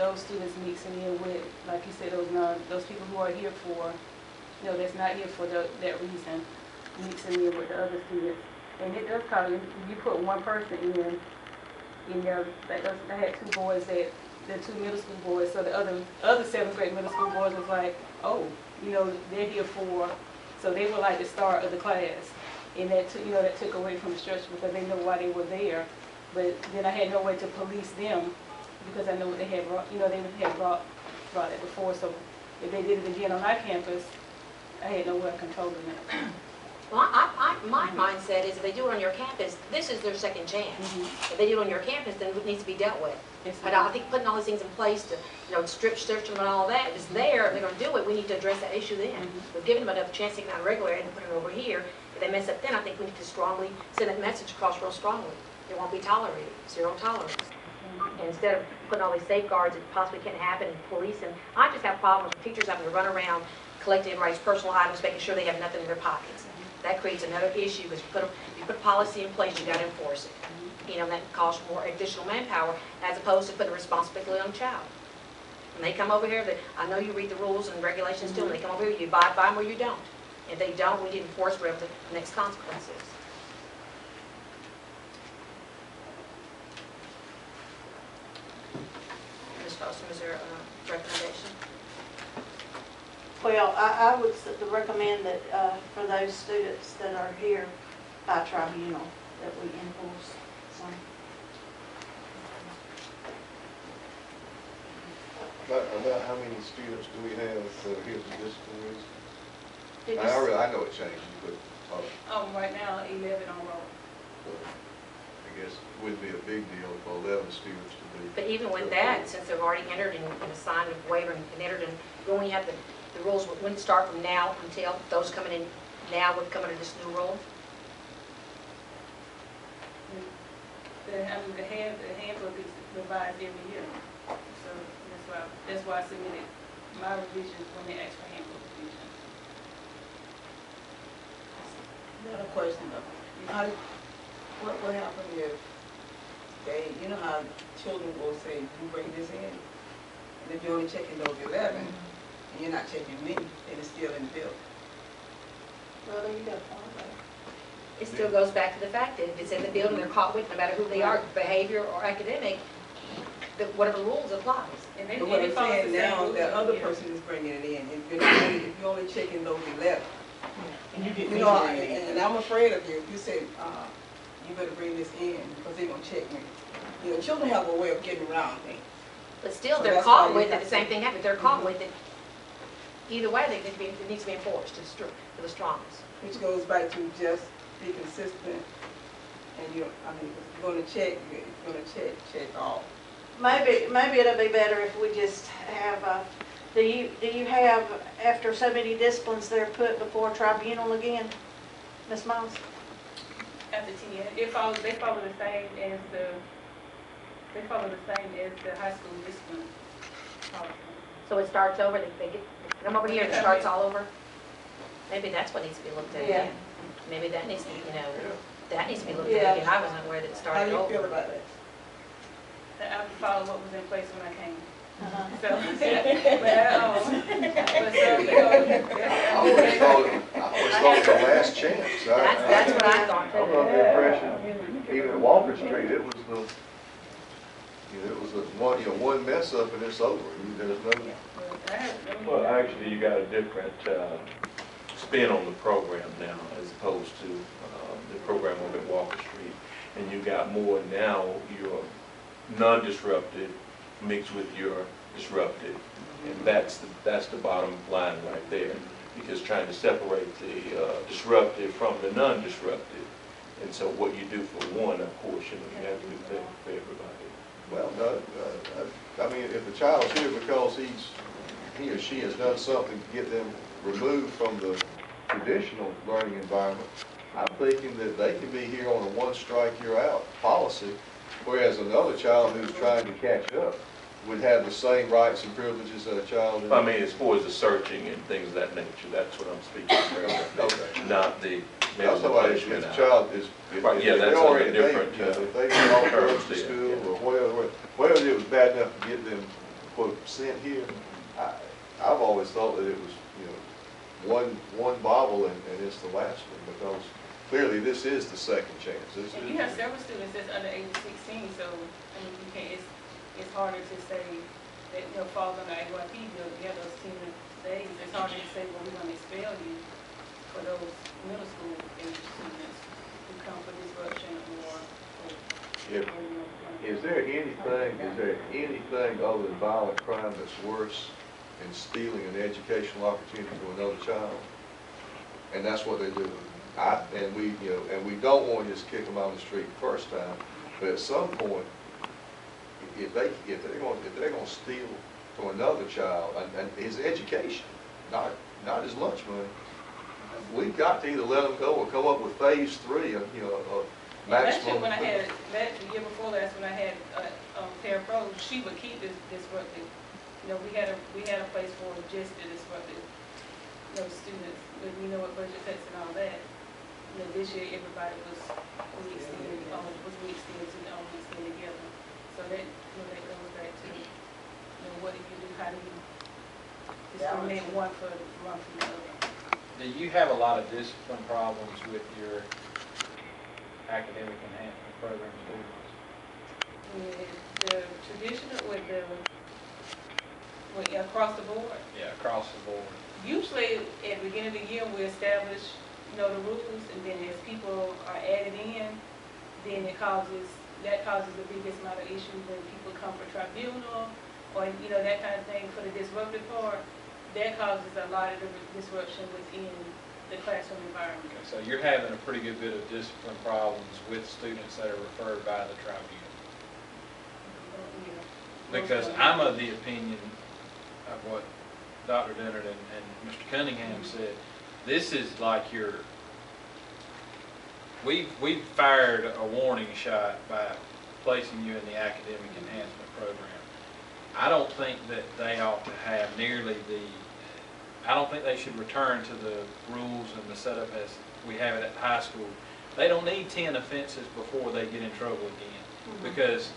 those students mixing in with, like you said, those people who are here for, that's not here for that reason, mixing in with the other students. And it does cause you put one person in there. I had two boys the two middle school boys. So the other seventh grade middle school boys was like, oh, they're here for. So they were like the star of the class, and that took away from the structure because they know why they were there. But then I had no way to police them because I know what they had brought. They had brought it before. So if they did it again on our campus, I had no way of controlling it. Well, my mindset is if they do it on your campus, this is their second chance. If they do it on your campus, then it needs to be dealt with. But I think putting all these things in place to strip search them and all that, if it's there, they're going to do it, we need to address that issue then. We've given them enough chance to take it out of regular and put it over here. If they mess up then, I think we need to strongly send that message across real strongly. It won't be tolerated. Zero tolerance. And instead of putting all these safeguards that possibly can't happen and policing, I just have problems with teachers having to run around collecting everybody's personal items, making sure they have nothing in their pockets. That creates another issue because you put policy in place, you got to enforce it. That costs more additional manpower as opposed to putting the responsibility on the child. When they come over here, I know you read the rules and regulations too. When they come over here, you abide by them or you don't. If they don't, we need to enforce for the next consequences. Ms. Foster, is there a recommendation? Well, I would recommend that for those students that are here by tribunal, that we enforce some. About how many students do we have that are here for discipline reasons? I know it changes, but right now 11 on roll. I guess it wouldn't be a big deal for 11 students to be. But even with that, since they've already entered and signed a waiver and entered, and you only have the rules wouldn't start from now until those coming in now would come under this new rule. The handbook is revised every year, so that's why I submitted my revisions when they asked for handbook revision. Another question though. What will happen if they, how children will say, you bring this in, and if you're only checking those 11, and you're not checking me, then it's still in the bill. Well, you got a point there. It still goes back to the fact that if it's in the building, they're caught with, no matter who they are, behavior or academic, whatever rules applies. And But what I'm saying now, the other person is bringing it in. If you're only checking those 11, and you get and I'm afraid of you. If you say, you better bring this in because they're gonna check me. Children have a way of getting around things. But still, so they're caught with it. The same thing happens. They're caught with it. Either way, it needs to be enforced to the strongest. Which goes back to just be consistent, and you're going to check. You're going to check all. Maybe it'll be better if we just have. Do you have, after so many disciplines, they're put before tribunal again, Ms. Miles? After 10 years, they follow the same as the high school discipline policy. So it starts over. They come over here and it starts all over. Maybe that's what needs to be looked at again. Maybe that needs to, that needs to be looked at again. I wasn't aware that it started over. How do you feel about that? I have to follow what was in place when I came. So, I always thought the last chance. That's what I thought too. I was under the impression, even at Walker Street, it was one mess up and it's over. There's no. Well, actually, you got a different spin on the program now as opposed to the program over at Walker Street, and you got more now. Your non-disrupted mixed with your disrupted, and that's the bottom line right there. Because trying to separate the disruptive from the non-disruptive, and so what you do for one, of course, you have to do for everybody. Well, no, I mean, if the child's here because he or she has done something to get them removed from the traditional learning environment, I'm thinking that they can be here on a one strike you're out policy, whereas another child who's trying to catch up would have the same rights and privileges that a child. I mean, as far as the searching and things of that nature, that's what I'm speaking about. Okay. Not the. That's what if the child is. Right, yeah, that's a different. If they get all girls to school or whatever it was bad enough to get them put a percent here, I've always thought that it was, you know, one bobble and it's the last one, because clearly this is the second chance. This And is- you have several students that's under age of 16, so, I mean, you can't, it's harder to say that, you know, falls under AYP, you have those teenage days, it's harder to say, well, we're gonna expel you for those middle school age students who come for disruption or If- Is there anything other than violent crime that's worse than stealing an educational opportunity from another child? And that's what they do. And we don't want to just kick them on the street the first time, but at some point, if they're going to steal from another child and his education, not his lunch money, we've got to either let them go or come up with phase 3 of, you know, of last year maximum. when I had, the year before last, when I had parapros, she would keep this disruptive. You know, we had a place for just the disruptive, you know, students, but you know what budget cuts and all that. You know, this year everybody was mixed in together. So that, you know, that goes back to, you know, what do you do, how do you discriminate one from the other? Do you have a lot of discipline problems with your academic enhancement program students? With the traditional, across the board? Yeah, across the board. Usually, at the beginning of the year, we establish, you know, the rules, and then as people are added in, then that causes the biggest amount of issues when people come for tribunal, or, you know, that kind of thing for the disruptive part. That causes a lot of the disruption within the classroom environment. Okay, so you're having a pretty good bit of discipline problems with students that are referred by the tribunal. Yeah. Because I'm of the opinion of what Dr. Dennard and Mr. Cunningham said. This is like we've fired a warning shot by placing you in the academic enhancement program. I don't think that they ought to have I don't think they should return to the rules and the setup as we have it at high school. They don't need 10 offenses before they get in trouble again. Because,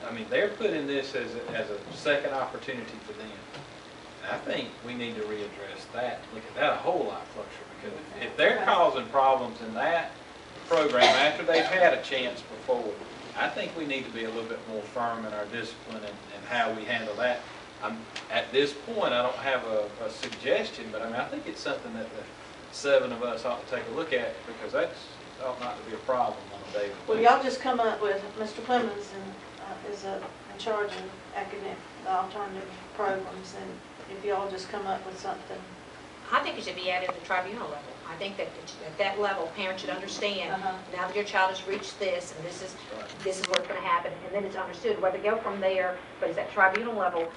I mean, they're putting this as a second opportunity for them. And I think we need to readdress that, look at that a whole lot closer. Because if they're causing problems in that program after they've had a chance before, I think we need to be a little bit more firm in our discipline and how we handle that. At this point, I don't have a suggestion, but I mean, I think it's something that the 7 of us ought to take a look at, because that ought not to be a problem on a daily basis. Well, y'all just come up with, Mr. Clemens is in charge of academic, the alternative programs, and if y'all just come up with something. I think it should be added at the tribunal level. I think that at that level, parents should understand, now that your child has reached this, and this is what's going to happen, and then it's understood where to go from there, but it's at tribunal level,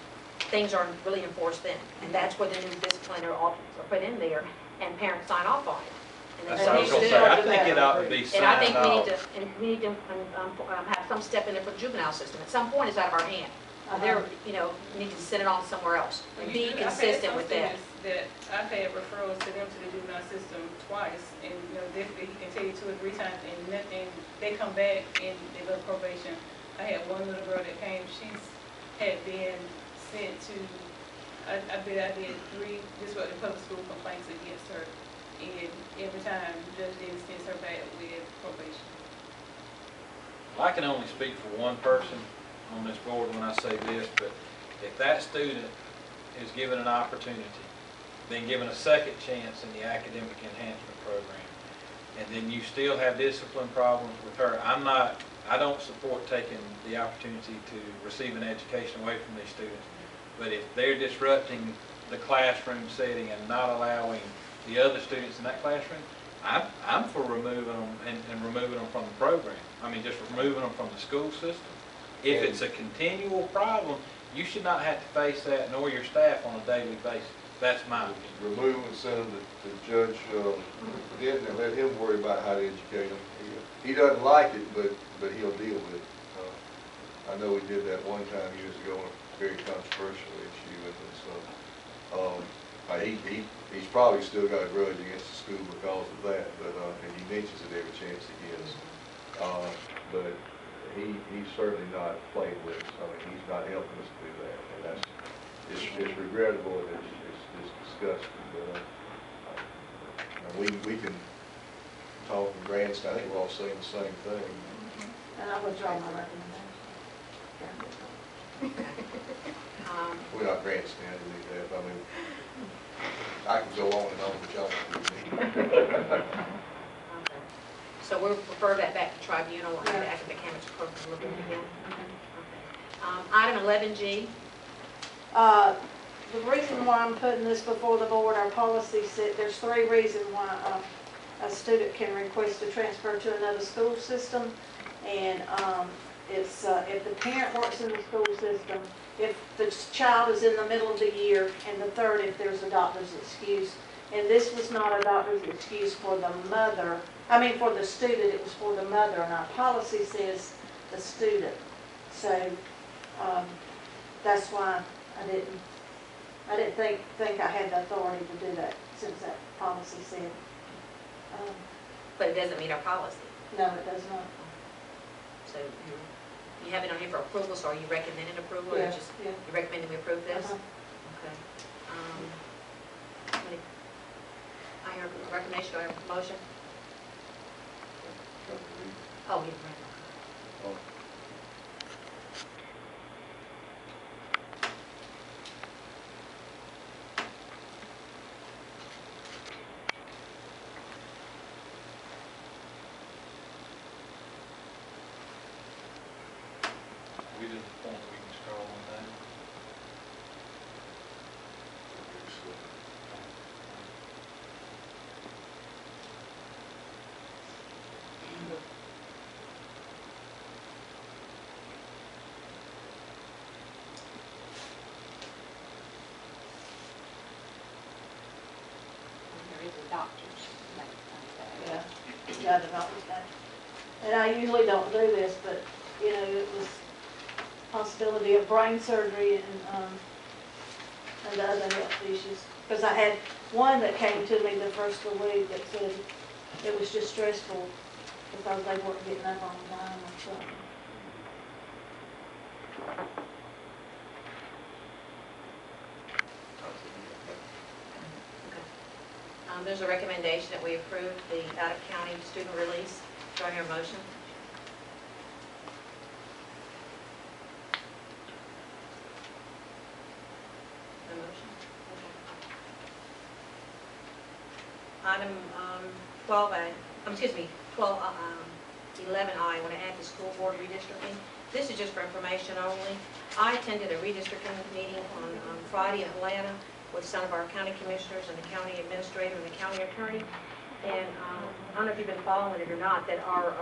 things are really enforced then. And that's where the new disciplinary officers are put in there, and parents sign off on it. And That's what I was going to say. I think it ought to be And I think signed off. we need to have some step in there for the juvenile system. At some point, it's out of our hand. They're, you know, we need to send it on somewhere else and be consistent with that. I've had referrals to them to the juvenile system twice, and, you know, he can tell you 2 or 3 times, and nothing, they come back and they go to probation. I had one little girl that came, had been sent to, I did 3 disruptive public school complaints against her, and every time the judge didn't send her back with probation. I can only speak for one person on this board when I say this, but if that student is given an opportunity, then given a second chance in the academic enhancement program, and then you still have discipline problems with her, I don't support taking the opportunity to receive an education away from these students. But if they're disrupting the classroom setting and not allowing the other students in that classroom, I'm for removing them and removing them from the program. I mean, just removing them from the school system. If it's a continual problem, you should not have to face that, nor your staff, on a daily basis. That's my opinion. Remove and send them to the judge, then and let him worry about how to educate them. He doesn't like it, but he'll deal with it. I know we did that one time years ago on a very controversial issue, and so he's probably still got a grudge against the school because of that. But and he mentions it every chance he gets. But he's certainly not playing with us. I mean, he's not helping us do that. And it's regrettable and it's disgusting, but, we can talk and grandstand, I think we're all saying the same thing. And I withdraw my recommendation. We're not grandstanding like that, I mean, I can go on and on with y'all. Okay. So we'll refer that back to tribunal and the Yeah. academic habits program look at it again. Okay. Item 11G, The reason why I'm putting this before the board, our policy said, there's 3 reasons why a student can request to transfer to another school system. And it's if the parent works in the school system, if the child is in the middle of the year, and the third, if there's a doctor's excuse. And this was not a doctor's excuse for the mother, for the student, it was for the mother, and our policy says the student. So, that's why I didn't think I had the authority to do that, since that policy said. but it doesn't meet our policy. No, it does not. So you have it on here for approval, so are you recommending approval or Yeah, just, yeah. you recommending we approve this? Uh-huh. Okay. I hear a recommendation, do I have a motion? Oh, yeah, right. We just want, we can scroll on that. There is a doctor's note. Yeah, yeah, the doctor's note. And I usually don't do this, but, it was possibility of brain surgery and other health issues. Because I had one that came to me the first of the week that said it was just stressful because they weren't getting up on time or something. There's a recommendation that we approve the out-of-county student release. Do I hear a motion? No motion? Okay. Item 12A, 11I, I want to add the school board redistricting. This is just for information only. I attended a redistricting meeting on Friday in Atlanta with some of our county commissioners and the county administrator and the county attorney. And I don't know if you've been following it or not, that our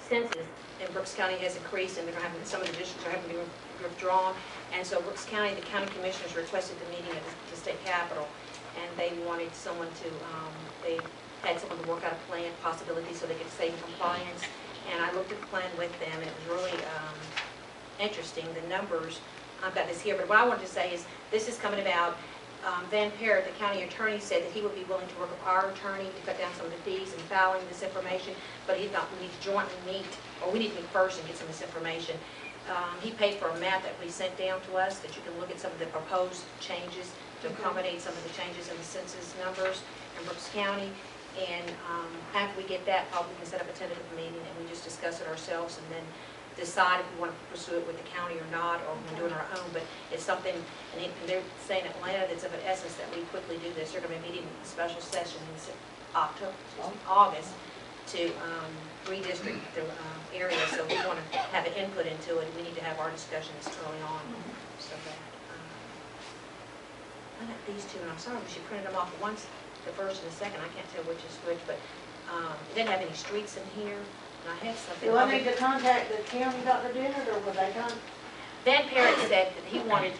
census in Brooks County has increased, and they're going to have, some of the districts are having to be withdrawn. And so Brooks County, the county commissioners requested the meeting at the state capitol, and they wanted someone to, they had someone to work out a plan, possibility, so they could stay in compliance. And I looked at the plan with them, and it was really interesting, the numbers. I've got this here, but what I wanted to say is, this is coming about, Van Parrott, the county attorney, said that he would be willing to work with our attorney to cut down some of the fees and filing this information, but he thought we need to jointly meet, or we need to meet first and get some of this information. He paid for a map that we sent down to us, that you can look at some of the proposed changes to accommodate some of the changes in the census numbers in Brooks County. And after we get that, probably we can set up a tentative meeting and we just discuss it ourselves and then decide if we want to pursue it with the county or not, or we're doing our own. But it's something, and they're saying in Atlanta that's of an essence that we quickly do this. They're going to be meeting a special session in August to redistrict the area. So we want to have an input into it. We need to have our discussions early on so that I got these two, and I'm sorry, she printed them off at once, the first and the second. I can't tell which is which, but it didn't have any streets in here. And I had something. Do I need to contact the county Dr. Dennard, or will they come? Van Parrott said that he wanted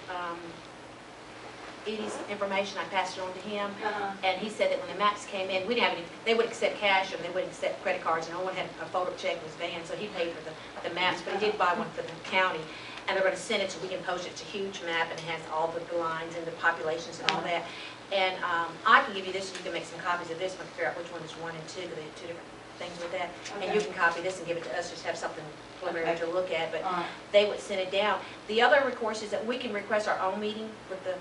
Edie's information. I passed it on to him. And he said that when the maps came in, we didn't have any, they wouldn't accept cash or they wouldn't accept credit cards, and no one had a photo check with Van, so he paid for the maps, but he did buy one for the county. And they're going to send it so we can post it. It's a huge map, and it has all the lines and the populations and all that. And I can give you this, and you can make some copies of this one to figure out which one is 1 and 2, because they have 2 different things with that. And you Okay. can copy this and give it to us, just have something preliminary to look at, but All right. they would send it down. The other recourse is that we can request our own meeting with the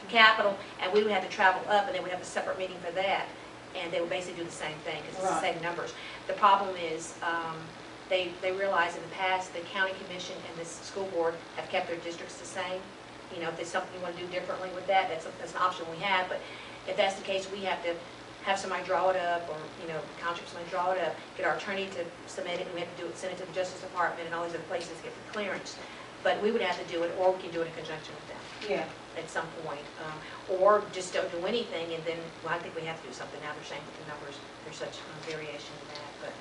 Capitol, and we would have to travel up, and they would have a separate meeting for that, and they would basically do the same thing, because it's the Right. same numbers. The problem is, they realize in the past, the county commission and the school board have kept their districts the same. You know, if there's something you want to do differently with that, that's an option we have, but if that's the case, we have to have somebody draw it up, or, you know, contract somebody draw it up, get our attorney to submit it, and we have to do it, send it to the Justice Department and all these other places to get the clearance. But we would have to do it, or we can do it in conjunction with them Yeah. at some point, or just don't do anything, and then, well, I think we have to do something now, they're saying with the numbers, there's such variation in that, but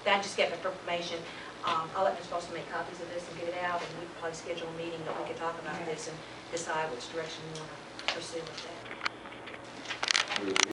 that just get the information. I'll let Ms. Foster make copies of this and get it out, and we can probably schedule a meeting that we can talk about this and decide which direction we want to pursue with that.